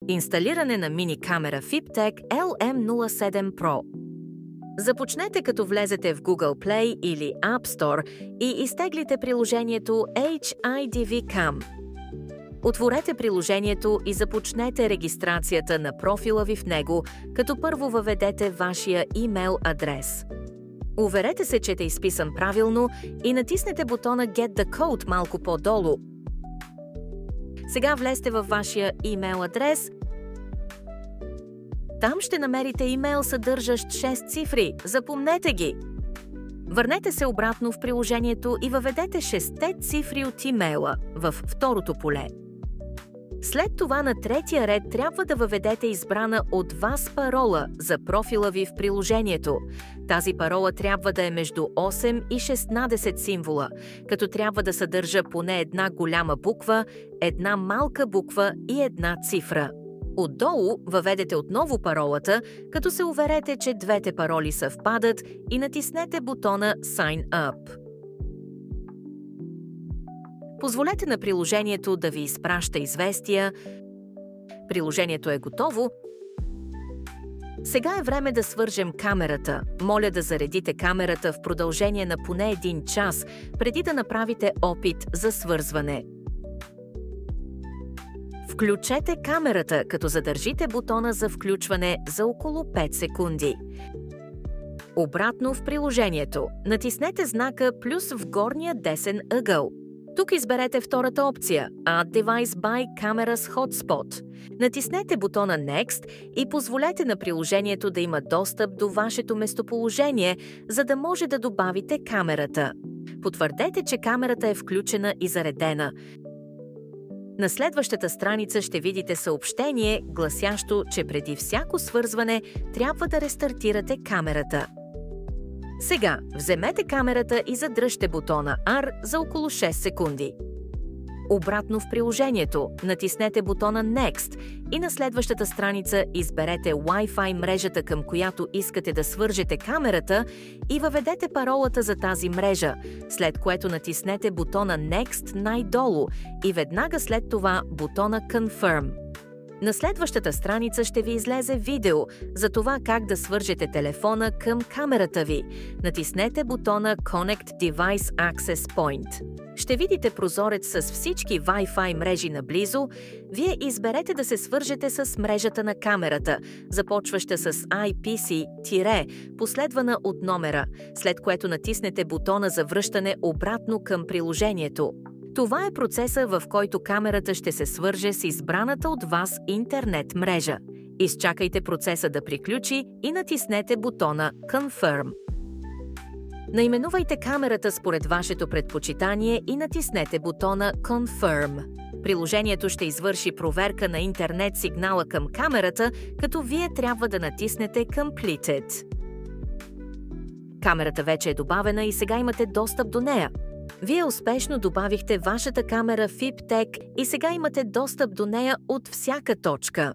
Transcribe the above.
Инсталиране на мини-камера FipTech LM07 Pro. Започнете като влезете в Google Play или App Store и изтеглите приложението HIDV Cam. Отворете приложението и започнете регистрацията на профила ви в него, като първо въведете вашия имейл адрес. Уверете се, че е изписан правилно и натиснете бутона Get the Code малко по-долу. Сега влезте във вашия имейл адрес. Там ще намерите имейл, съдържащ 6 цифри. Запомнете ги! Върнете се обратно в приложението и въведете 6 цифри от имейла във второто поле. След това на третия ред трябва да въведете избрана от вас парола за профила ви в приложението. Тази парола трябва да е между 8 и 16 символа, като трябва да съдържа поне една голяма буква, една малка буква и една цифра. Отдолу въведете отново паролата, като се уверете, че двете пароли съвпадат и натиснете бутона Sign Up. Позволете на приложението да ви изпраща известия. Приложението е готово. Сега е време да свържем камерата. Моля да заредите камерата в продължение на поне 1 час, преди да направите опит за свързване. Включете камерата, като задържите бутона за включване за около 5 секунди. Обратно в приложението. Натиснете знака плюс в горния десен ъгъл. Тук изберете втората опция – Add Device by Cameras Hotspot. Натиснете бутона Next и позволете на приложението да има достъп до вашето местоположение, за да може да добавите камерата. Потвърдете, че камерата е включена и заредена. На следващата страница ще видите съобщение, гласящо, че преди всяко свързване трябва да рестартирате камерата. Сега вземете камерата и задръжте бутона R за около 6 секунди. Обратно в приложението натиснете бутона Next и на следващата страница изберете Wi-Fi мрежата, към която искате да свържете камерата и въведете паролата за тази мрежа, след което натиснете бутона Next най-долу и веднага след това бутона Confirm. На следващата страница ще ви излезе видео за това как да свържете телефона към камерата ви. Натиснете бутона Connect Device Access Point. Ще видите прозорец с всички Wi-Fi мрежи наблизо. Вие изберете да се свържете с мрежата на камерата, започваща с IPC, последвана от номера, след което натиснете бутона за връщане обратно към приложението. Това е процеса, в който камерата ще се свърже с избраната от вас интернет мрежа. Изчакайте процеса да приключи и натиснете бутона Confirm. Наименувайте камерата според вашето предпочитание и натиснете бутона Confirm. Приложението ще извърши проверка на интернет сигнала към камерата, като вие трябва да натиснете Completed. Камерата вече е добавена и сега имате достъп до нея. Вие успешно добавихте вашата камера FipTech и сега имате достъп до нея от всяка точка.